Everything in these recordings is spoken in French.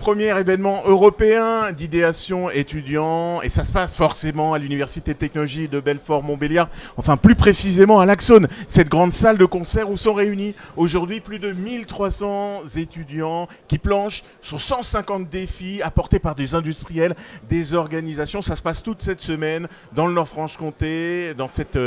premier événement européen d'idéation étudiant et ça se passe forcément à l'Université de technologie de Belfort-Montbéliard, enfin plus précisément à l'Axone, cette grande salle de concert où sont réunis aujourd'hui plus de 1300 étudiants qui planchent sur 150 défis apportés par des industriels, des organisations. Ça se passe toute cette semaine dans le Nord-Franche-Comté, dans cette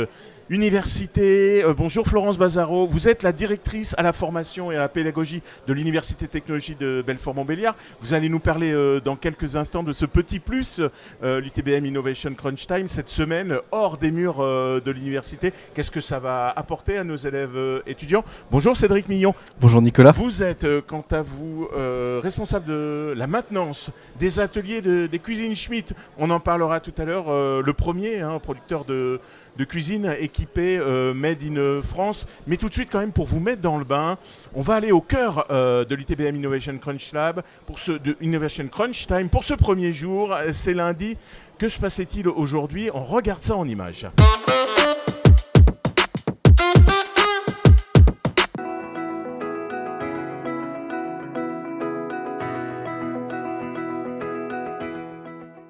université. Bonjour Florence Bazaro, vous êtes la directrice à la formation et à la pédagogie de l'Université de technologie de Belfort-Montbéliard. Vous allez nous parler dans quelques instants de ce petit plus, l'UTBM Innovation Crunch Time, cette semaine hors des murs de l'université. Qu'est-ce que ça va apporter à nos élèves étudiants? Bonjour Cédric Millon. Bonjour Nicolas. Vous êtes, quant à vous, responsable de la maintenance des ateliers des cuisines Schmitt. On en parlera tout à l'heure. Le premier producteur de cuisine équipée Made in France. Mais tout de suite, quand même, pour vous mettre dans le bain, on va aller au cœur de l'UTBM Innovation Crunch Lab, de Innovation Crunch Time. Pour ce premier jour, c'est lundi. Que se passait-il aujourd'hui? On regarde ça en images.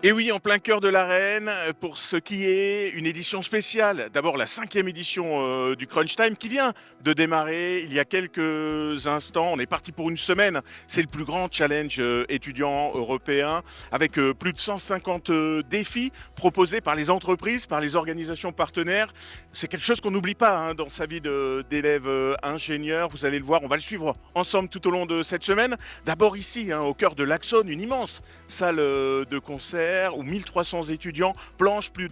Et oui, en plein cœur de l'arène, pour ce qui est une édition spéciale. D'abord la 5e édition du Crunch Time qui vient de démarrer il y a quelques instants. On est parti pour une semaine. C'est le plus grand challenge étudiant européen avec plus de 150 défis proposés par les entreprises, par les organisations partenaires. C'est quelque chose qu'on n'oublie pas dans sa vie d'élève ingénieur. Vous allez le voir, on va le suivre ensemble tout au long de cette semaine. D'abord ici, au cœur de l'Axone, une immense salle de concert où 1300 étudiants planchent près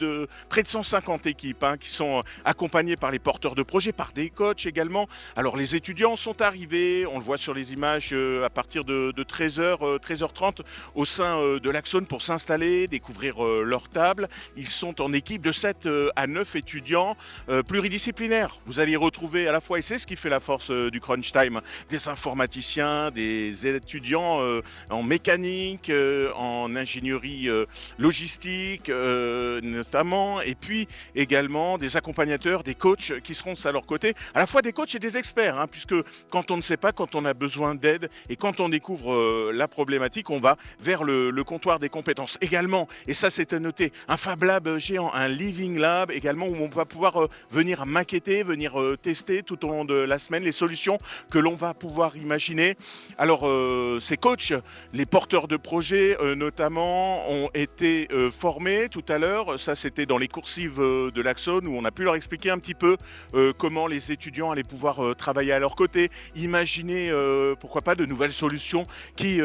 de 150 équipes qui sont accompagnées par les porteurs de projets, par des coachs également. Alors les étudiants sont arrivés, on le voit sur les images à partir de 13h, 13h30 au sein de l'Axone pour s'installer, découvrir leur table. Ils sont en équipe de 7 à 9 étudiants pluridisciplinaires. Vous allez y retrouver à la fois, et c'est ce qui fait la force du Crunch Time, des informaticiens, des étudiants en mécanique, en ingénierie logistique notamment, et puis également des accompagnateurs, des coachs qui seront à leur côté, à la fois des coachs et des experts, puisque quand on ne sait pas, quand on a besoin d'aide et quand on découvre la problématique, on va vers le comptoir des compétences. Également, et ça c'est à noter, un Fab Lab géant, un Living Lab également, où on va pouvoir venir maqueter, venir tester tout au long de la semaine les solutions que l'on va pouvoir imaginer. Alors ces coachs, les porteurs de projets notamment, ont été formés tout à l'heure. Ça, c'était dans les coursives de l'Axone où on a pu leur expliquer un petit peu comment les étudiants allaient pouvoir travailler à leur côté, imaginer, pourquoi pas, de nouvelles solutions qui,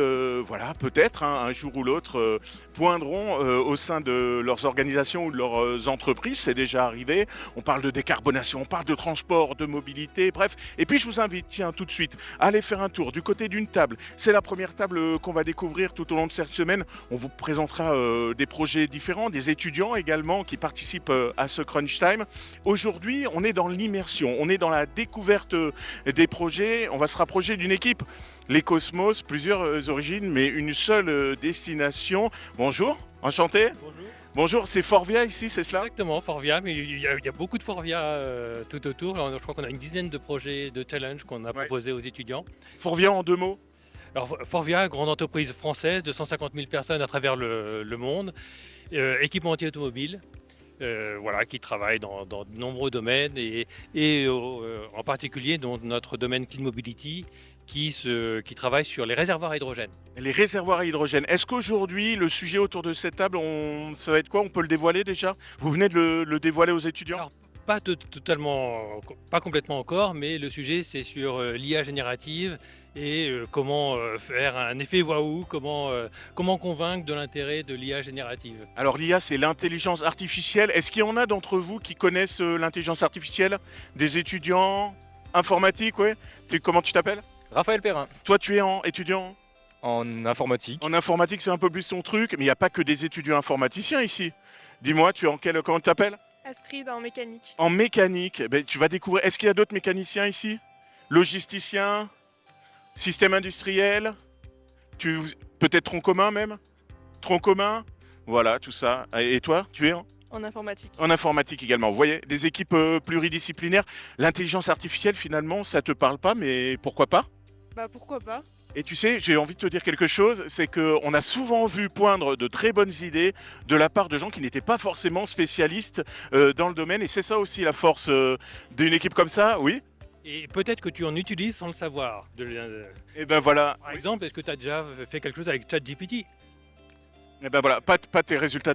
peut-être, un jour ou l'autre, poindront au sein de leurs organisations ou de leurs entreprises. C'est déjà arrivé. On parle de décarbonation, on parle de transport, de mobilité, bref. Et puis, je vous invite, tout de suite, à aller faire un tour du côté d'une table. C'est la première table qu'on va découvrir tout au long de cette semaine. On vous présentera des projets différents, des étudiants également qui participent à ce Crunch Time. Aujourd'hui, on est dans l'immersion, on est dans la découverte des projets. On va se rapprocher d'une équipe, les Cosmos, plusieurs origines, mais une seule destination. Bonjour, enchanté. Bonjour. Bonjour, c'est Forvia ici, c'est cela? Exactement, Forvia, mais il y a beaucoup de Forvia tout autour. Alors, je crois qu'on a une dizaine de projets de challenge qu'on a proposés aux étudiants. Forvia en 2 mots? Alors Forvia, grande entreprise française de 150 000 personnes à travers le monde, équipementier automobile, qui travaille dans de nombreux domaines et en particulier dans notre domaine Clean Mobility qui travaille sur les réservoirs à hydrogène. Les réservoirs à hydrogène. Est-ce qu'aujourd'hui, le sujet autour de cette table, ça va être quoi? On peut le dévoiler déjà? Vous venez de le dévoiler aux étudiants? Alors, pas complètement encore, mais le sujet c'est sur l'IA générative et comment faire un effet waouh, comment convaincre de l'intérêt de l'IA générative. Alors l'IA, c'est l'intelligence artificielle. Est-ce qu'il y en a d'entre vous qui connaissent l'intelligence artificielle? Des étudiants informatiques, ouais. Comment tu t'appelles? Raphaël Perrin, Toi, tu es étudiant en informatique. en informatique, c'est un peu plus ton truc, mais il n'y a pas que des étudiants informaticiens ici. Dis-moi, tu es comment tu t'appelles? Astrid en mécanique. En mécanique, tu vas découvrir. Est-ce qu'il y a d'autres mécaniciens ici? Logisticiens? Système industriel? Peut-être tronc commun même? Tronc commun? Voilà, tout ça. Et toi, tu es En informatique. en informatique également. Vous voyez, des équipes pluridisciplinaires. L'intelligence artificielle, finalement, ça te parle pas, mais pourquoi pas? Bah pourquoi pas? Et tu sais, j'ai envie de te dire quelque chose, c'est qu'on a souvent vu poindre de très bonnes idées de la part de gens qui n'étaient pas forcément spécialistes dans le domaine. Et c'est ça aussi la force d'une équipe comme ça, oui. Et peut-être que tu en utilises sans le savoir. Et ben voilà. Par exemple, est-ce que tu as déjà fait quelque chose avec ChatGPT? Et ben voilà, pas tes résultats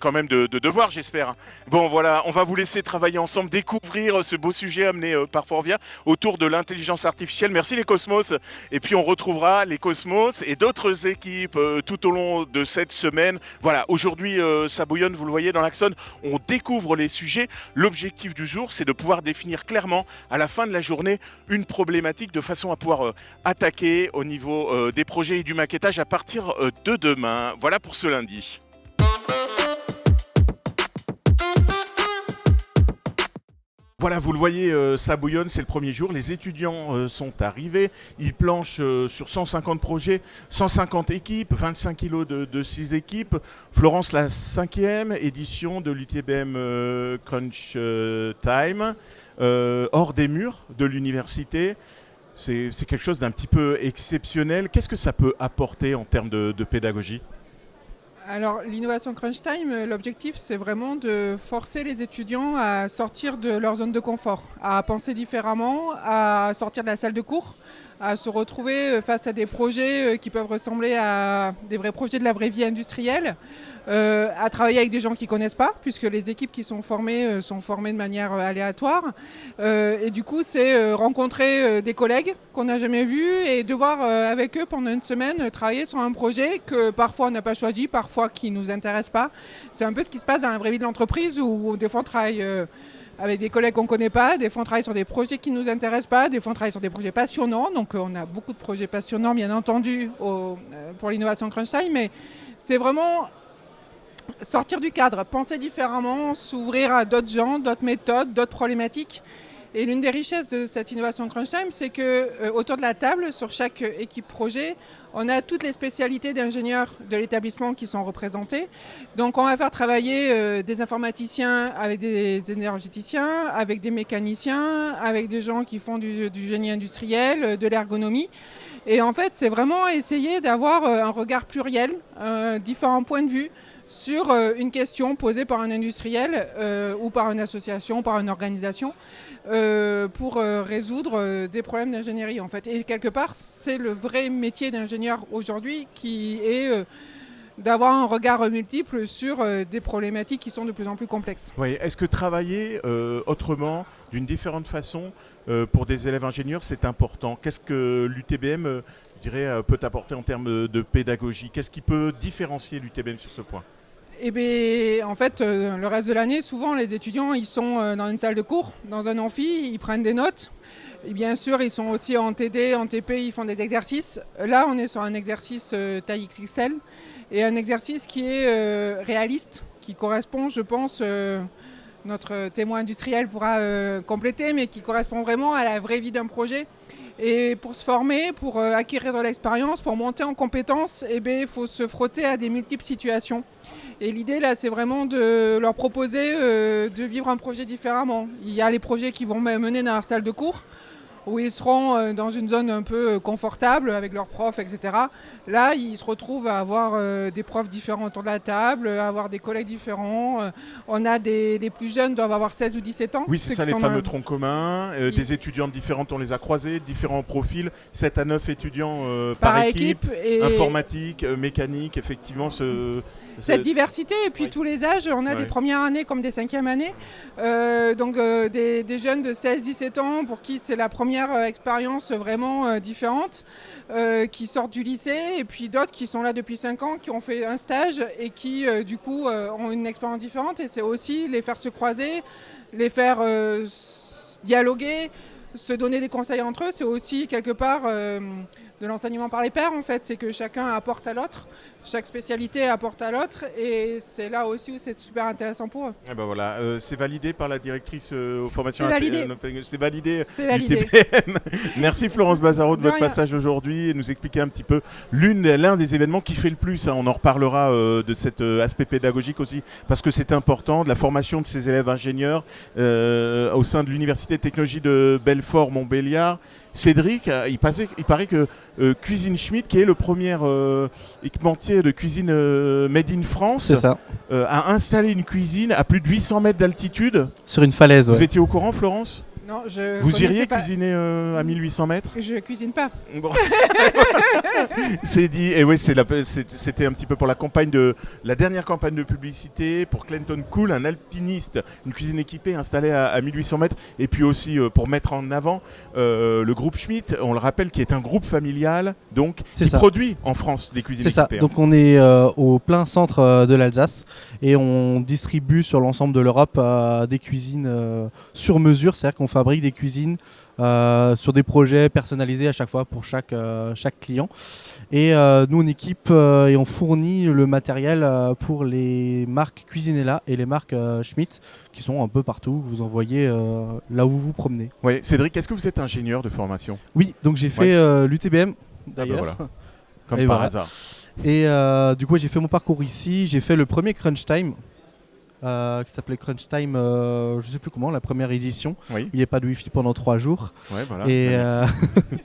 quand même de devoir, j'espère. Bon voilà, on va vous laisser travailler ensemble, découvrir ce beau sujet amené par Forvia autour de l'intelligence artificielle. Merci les Cosmos. Et puis on retrouvera les Cosmos et d'autres équipes tout au long de cette semaine. Voilà, aujourd'hui ça bouillonne, vous le voyez dans l'Axon, on découvre les sujets. L'objectif du jour, c'est de pouvoir définir clairement à la fin de la journée une problématique de façon à pouvoir attaquer au niveau des projets et du maquettage à partir de demain. Voilà pour ce lundi. Voilà, vous le voyez, ça bouillonne, c'est le premier jour. Les étudiants sont arrivés. Ils planchent sur 150 projets, 150 équipes, 25 kilos de 6 équipes. Florence, la 5e édition de l'UTBM Crunch Time, hors des murs de l'université. C'est quelque chose d'un petit peu exceptionnel. Qu'est-ce que ça peut apporter en termes de pédagogie ? Alors, l'innovation Crunch Time, l'objectif, c'est vraiment de forcer les étudiants à sortir de leur zone de confort, à penser différemment, à sortir de la salle de cours, à se retrouver face à des projets qui peuvent ressembler à des vrais projets de la vraie vie industrielle, à travailler avec des gens qu'ils ne connaissent pas, puisque les équipes qui sont formées de manière aléatoire. Et du coup, c'est rencontrer des collègues qu'on n'a jamais vus et devoir, avec eux, pendant une semaine, travailler sur un projet que parfois on n'a pas choisi, parfois qui ne nous intéresse pas. C'est un peu ce qui se passe dans la vraie vie de l'entreprise, où des fois on travaille avec des collègues qu'on ne connaît pas, des fois on travaille sur des projets qui ne nous intéressent pas, des fois on travaille sur des projets passionnants. Donc on a beaucoup de projets passionnants, bien entendu, pour l'innovation Crunch Time, mais c'est vraiment sortir du cadre, penser différemment, s'ouvrir à d'autres gens, d'autres méthodes, d'autres problématiques. Et l'une des richesses de cette innovation Crunch Time, c'est que autour de la table, sur chaque équipe projet, on a toutes les spécialités d'ingénieurs de l'établissement qui sont représentées. Donc on va faire travailler des informaticiens avec des énergéticiens, avec des mécaniciens, avec des gens qui font du génie industriel, de l'ergonomie. Et en fait, c'est vraiment essayer d'avoir un regard pluriel, différents points de vue, sur une question posée par un industriel ou par une association, par une organisation, pour résoudre des problèmes d'ingénierie en fait. Et quelque part, c'est le vrai métier d'ingénieur aujourd'hui qui est d'avoir un regard multiple sur des problématiques qui sont de plus en plus complexes. Oui, est-ce que travailler autrement, d'une différente façon, pour des élèves ingénieurs, c'est important? Qu'est-ce que l'UTBM je dirais, peut apporter en termes de pédagogie? Qu'est-ce qui peut différencier l'UTBM sur ce point? Eh bien, en fait, le reste de l'année, souvent, les étudiants, ils sont dans une salle de cours, dans un amphi, ils prennent des notes. Et bien sûr, ils sont aussi en TD, en TP, ils font des exercices. Là, on est sur un exercice taille XXL et un exercice qui est réaliste, qui correspond, je pense, notre témoin industriel pourra compléter, mais qui correspond vraiment à la vraie vie d'un projet. Et pour se former, pour acquérir de l'expérience, pour monter en compétences, eh bien, il faut se frotter à des multiples situations. Et l'idée, là, c'est vraiment de leur proposer de vivre un projet différemment. Il y a les projets qui vont mener dans leur salle de cours, où ils seront dans une zone un peu confortable avec leurs profs, etc. Là, ils se retrouvent à avoir des profs différents autour de la table, à avoir des collègues différents. On a des plus jeunes, doivent avoir 16 ou 17 ans. Oui, c'est ça, les fameux troncs communs. Des étudiantes différentes, on les a croisés, différents profils. 7 à 9 étudiants par équipe. Et informatique, mécanique, effectivement. Cette diversité, et puis oui. Tous les âges, on a des premières années comme des cinquièmes années, des jeunes de 16-17 ans pour qui c'est la première expérience vraiment différente, qui sortent du lycée, et puis d'autres qui sont là depuis 5 ans, qui ont fait un stage et qui du coup ont une expérience différente, et c'est aussi les faire se croiser, les faire dialoguer, se donner des conseils entre eux, c'est aussi quelque part de l'enseignement par les pairs en fait, c'est que chacun apporte à l'autre, chaque spécialité apporte à l'autre, et c'est là aussi où c'est super intéressant pour eux. Et ben voilà, c'est validé par la directrice aux formations. C'est validé. C'est validé. Merci Florence Bazaro de votre passage aujourd'hui et nous expliquer un petit peu l'un des événements qui fait le plus. Hein. On en reparlera de cet aspect pédagogique aussi, parce que c'est important, de la formation de ces élèves ingénieurs au sein de l'Université de technologie de Belfort-Montbéliard. Cédric, il paraît que Cuisine Schmidt, qui est le premier équipementier de cuisine made in France, C'est ça. a installé une cuisine à plus de 800 mètres d'altitude. Sur une falaise, Vous ouais. étiez au courant, Florence? Non, je Vous connaissais iriez pas. cuisiner à 1800 mètres? Je cuisine pas. Bon. C'est dit, et oui, c'était un petit peu pour la dernière campagne de publicité pour Clinton Cool, un alpiniste, une cuisine équipée installée à 1800 mètres, et puis aussi pour mettre en avant le groupe Schmitt, on le rappelle, qui est un groupe familial, donc C'est qui ça. produit en France des cuisines C'est ça. équipées. Donc on est au plein centre de l'Alsace et on distribue sur l'ensemble de l'Europe des cuisines sur mesure, c'est-à-dire qu'on fabrique des cuisines sur des projets personnalisés à chaque fois pour chaque client. Et nous on équipe et on fournit le matériel pour les marques Cuisinella et les marques Schmitt qui sont un peu partout. Vous en voyez là où vous vous promenez. Ouais, Cédric, est-ce que vous êtes ingénieur de formation? Oui, donc j'ai fait l'UTBM d'ailleurs. Ah bah voilà. Comme Et par voilà. hasard. Et du coup, j'ai fait mon parcours ici. J'ai fait le premier Crunch Time, qui s'appelait Crunch Time, je sais plus comment, la première édition. Oui, Il n'y a pas de Wi-Fi pendant 3 jours. ouais, voilà. Et Merci.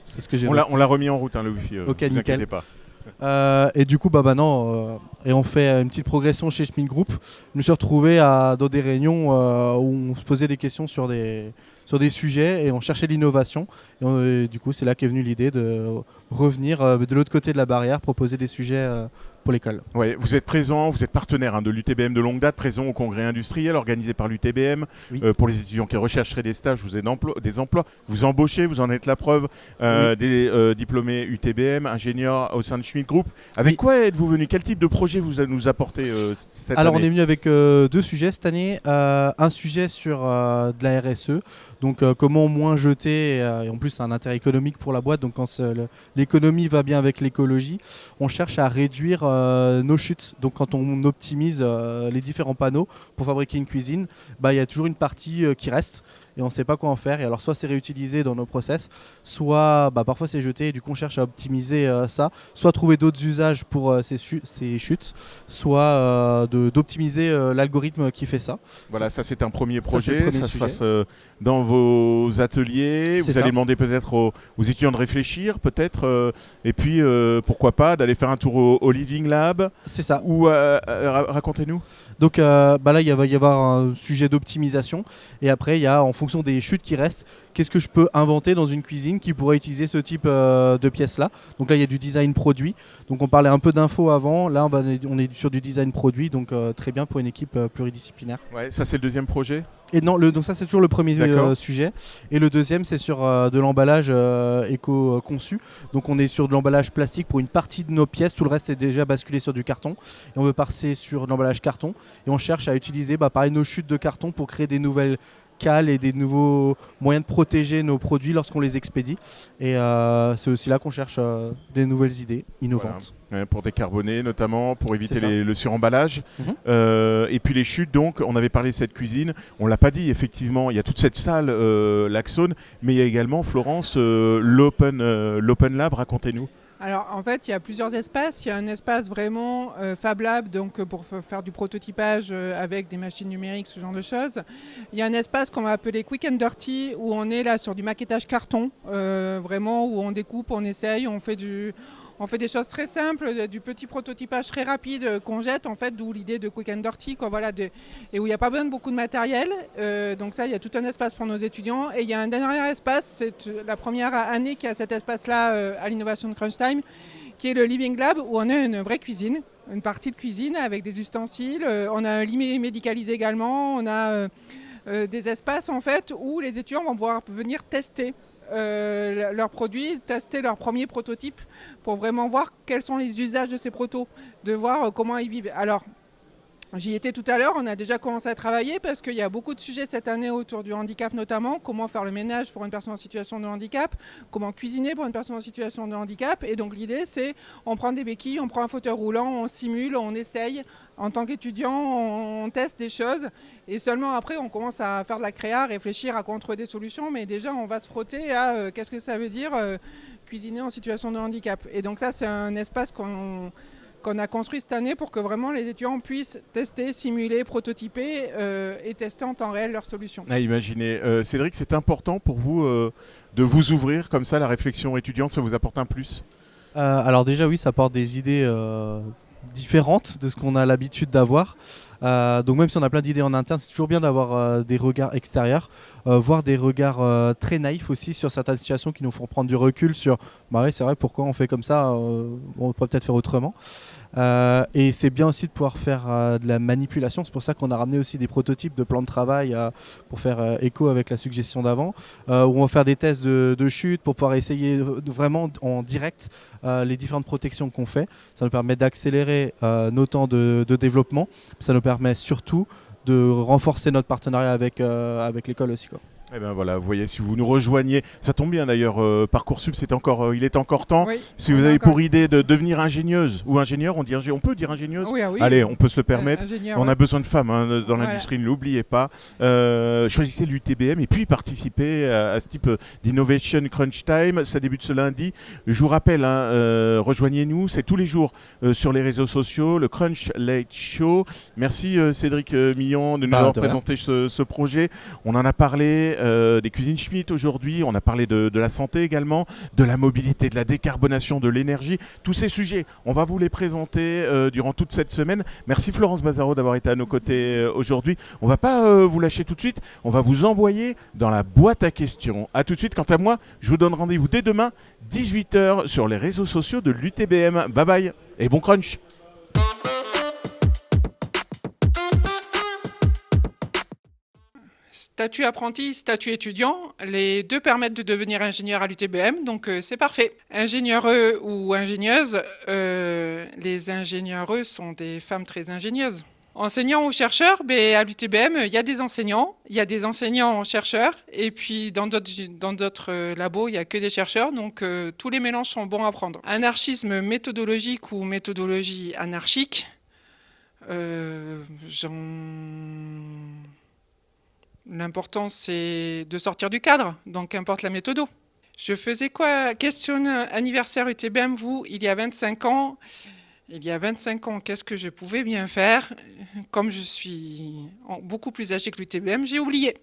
c'est ce que j'ai On l'a remis en route, hein, le Wi-Fi. Ok, vous nickel. inquiétez pas. Et du coup, bah maintenant, et on fait une petite progression chez Schmitt Group. Je me suis retrouvé dans des réunions où on se posait des questions sur des sujets et on cherchait l'innovation. Et du coup, c'est là qu'est venue l'idée de revenir de l'autre côté de la barrière, proposer des sujets pour l'école. Ouais, vous êtes présent, vous êtes partenaire de l'UTBM de longue date, présent au congrès industriel organisé par l'UTBM. Oui. Pour les étudiants qui rechercheraient des stages, vous êtes des emplois, vous embauchez, vous en êtes la preuve, des diplômés UTBM, ingénieurs au sein de Schmitt Group. Avec Oui. quoi êtes-vous venu? Quel type de projet vous nous apportez cette Alors on année? est venu avec 2 sujets cette année. Un sujet sur de la RSE, donc comment moins jeter, et en plus c'est un intérêt économique pour la boîte, donc quand l'économie va bien avec l'écologie, on cherche à réduire nos chutes. Donc quand on optimise les différents panneaux pour fabriquer une cuisine, il y a toujours une partie qui reste. Et on ne sait pas quoi en faire. Et alors soit c'est réutilisé dans nos process, soit parfois c'est jeté. Et du coup on cherche à optimiser ça, soit trouver d'autres usages pour ces chutes, soit d'optimiser l'algorithme qui fait ça. Voilà, ça c'est un premier Ça, c'est le projet, premier ça se sujet. passe dans vos ateliers. C'est Vous allez ça. demander peut-être aux étudiants de réfléchir, peut-être, et puis pourquoi pas d'aller faire un tour au Living Lab. C'est ça. Ou racontez-nous. Donc là, il va y avoir un sujet d'optimisation. Et après, il y a, en fonction des chutes qui restent, qu'est-ce que je peux inventer dans une cuisine qui pourrait utiliser ce type de pièces-là. Donc là, il y a du design produit. Donc on parlait un peu d'infos avant. Là, on est sur du design produit. Donc très bien pour une équipe pluridisciplinaire. Ouais, ça c'est le deuxième projet. Et non, donc ça c'est toujours le premier D'accord. sujet. Et le deuxième c'est sur de l'emballage éco-conçu. Donc on est sur de l'emballage plastique pour une partie de nos pièces, tout le reste est déjà basculé sur du carton. Et on veut passer sur de l'emballage carton. Et on cherche à utiliser pareil, nos chutes de carton pour créer des nouvelles cales et des nouveaux moyens de protéger nos produits lorsqu'on les expédie. Et c'est aussi là qu'on cherche des nouvelles idées innovantes. Ouais, pour décarboner notamment, pour éviter C'est ça. le suremballage. Mhm. Et puis les chutes, donc, on avait parlé de cette cuisine. On l'a pas dit, effectivement, il y a toute cette salle, l'Axone, mais il y a également, Florence, l'Open Lab, racontez-nous. Alors en fait, il y a plusieurs espaces. Il y a un espace vraiment Fab Lab, donc pour faire du prototypage avec des machines numériques, ce genre de choses. Il y a un espace qu'on va appeler Quick and Dirty, où on est là sur du maquettage carton, vraiment où on découpe, on essaye, on fait des choses très simples, du petit prototypage très rapide qu'on jette, en fait, d'où l'idée de Quick and Dirty, quoi, voilà, et où il n'y a pas besoin de beaucoup de matériel. Donc ça, il y a tout un espace pour nos étudiants. Et il y a un dernier espace, c'est la première année qu'il y a cet espace-là à l'innovation de Crunch Time, qui est le Living Lab, où on a une vraie cuisine, une partie de cuisine avec des ustensiles. On a un lit médicalisé également. On a des espaces, en fait, où les étudiants vont pouvoir venir tester leurs produits, tester leurs premiers prototypes pour vraiment voir quels sont les usages de ces protos, de voir comment ils vivent. Alors, j'y étais tout à l'heure, on a déjà commencé à travailler parce qu'il y a beaucoup de sujets cette année autour du handicap notamment, comment faire le ménage pour une personne en situation de handicap, comment cuisiner pour une personne en situation de handicap. Et donc l'idée c'est, on prend des béquilles, on prend un fauteuil roulant, on simule, on essaye. En tant qu'étudiant, on teste des choses et seulement après on commence à faire de la créa, réfléchir à trouver des solutions, mais déjà on va se frotter à qu'est-ce que ça veut dire cuisiner en situation de handicap. Et donc ça c'est un espace qu'on a construit cette année pour que vraiment les étudiants puissent tester, simuler, prototyper et tester en temps réel leurs solutions. Ah, imaginez. Cédric, c'est important pour vous de vous ouvrir comme ça, la réflexion étudiante, ça vous apporte un plus? Alors déjà oui, ça apporte des idées différentes de ce qu'on a l'habitude d'avoir. Donc même si on a plein d'idées en interne, c'est toujours bien d'avoir des regards extérieurs, voire des regards très naïfs aussi sur certaines situations qui nous font prendre du recul sur bah oui, c'est vrai, pourquoi on fait comme ça, on pourrait peut-être faire autrement. Et c'est bien aussi de pouvoir faire de la manipulation. C'est pour ça qu'on a ramené aussi des prototypes de plans de travail pour faire écho avec la suggestion d'avant, où on va faire des tests de chute pour pouvoir essayer vraiment en direct les différentes protections qu'on fait. Ça nous permet d'accélérer nos temps de développement. Ça nous permet surtout de renforcer notre partenariat avec l'école aussi, quoi. Eh ben voilà, vous voyez, si vous nous rejoignez, ça tombe bien d'ailleurs, Parcoursup, il est encore temps. Oui, Si vous on a avez encore- pour idée de devenir ingénieuse ou ingénieur, on peut dire ingénieuse. Oui, ah oui. Allez, on peut se le permettre. Ingénieur, On ouais. a besoin de femmes hein, dans Voilà. l'industrie, ne l'oubliez pas. Choisissez l'UTBM et puis participez à ce type d'Innovation Crunch Time. Ça débute ce lundi. Je vous rappelle, rejoignez-nous, c'est tous les jours sur les réseaux sociaux, le Crunch Late Show. Merci Cédric Millon de nous avoir de rien. présenté ce projet. On en a parlé des cuisines Schmitt aujourd'hui, on a parlé de la santé également, de la mobilité, de la décarbonation, de l'énergie. Tous ces sujets, on va vous les présenter durant toute cette semaine. Merci Florence Bazaro d'avoir été à nos côtés aujourd'hui. On va pas vous lâcher tout de suite, on va vous envoyer dans la boîte à questions. A tout de suite, quant à moi, je vous donne rendez-vous dès demain, 18h, sur les réseaux sociaux de l'UTBM. Bye bye et bon crunch. Statut apprenti, statut étudiant, les deux permettent de devenir ingénieur à l'UTBM, donc c'est parfait. Ingénieureux ou ingénieuse, les ingénieureux sont des femmes très ingénieuses. Enseignants ou chercheurs, à l'UTBM, il y a des enseignants-chercheurs, et puis dans d'autres labos, il n'y a que des chercheurs, donc tous les mélanges sont bons à prendre. Anarchisme méthodologique ou méthodologie anarchique, l'important, c'est de sortir du cadre, donc qu'importe la méthode. Je faisais quoi? Question anniversaire UTBM, vous, il y a 25 ans. Il y a 25 ans, qu'est-ce que je pouvais bien faire? Comme je suis beaucoup plus âgée que l'UTBM, j'ai oublié.